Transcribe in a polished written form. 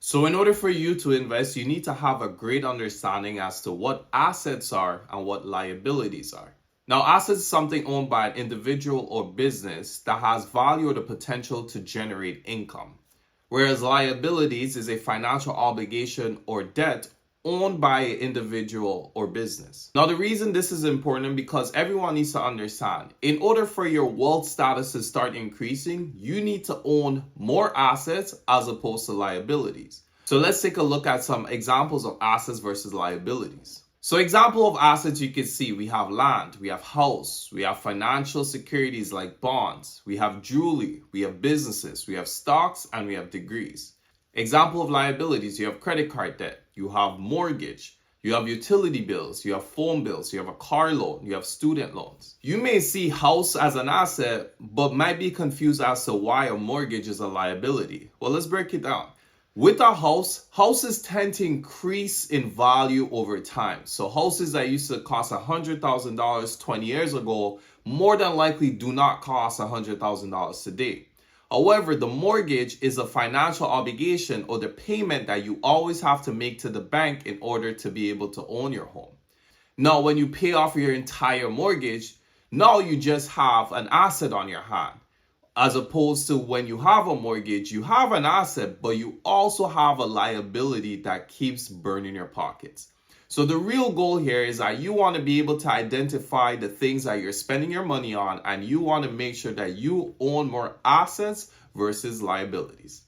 So in order for you to invest, you need to have a great understanding as to what assets are and what liabilities are. Now, assets is something owned by an individual or business that has value or the potential to generate income. Whereas liabilities is a financial obligation or debt owned by an individual or business. Now, the reason this is important because everyone needs to understand, in order for your wealth status to start increasing, you need to own more assets as opposed to liabilities. So let's take a look at some examples of assets versus liabilities. So example of assets you can see, we have land, we have house, we have financial securities like bonds, we have jewelry, we have businesses, we have stocks, and we have degrees. Example of liabilities, you have credit card debt, you have mortgage, you have utility bills, you have phone bills, you have a car loan, you have student loans. You may see house as an asset, but might be confused as to why a mortgage is a liability. Well, let's break it down. With a house, houses tend to increase in value over time. So houses that used to cost $100,000 20 years ago, more than likely do not cost $100,000 today. However, the mortgage is a financial obligation or the payment that you always have to make to the bank in order to be able to own your home. Now, when you pay off your entire mortgage, now you just have an asset on your hand. As opposed to when you have a mortgage, you have an asset, but you also have a liability that keeps burning your pockets. So the real goal here is that you want to be able to identify the things that you're spending your money on, and you want to make sure that you own more assets versus liabilities.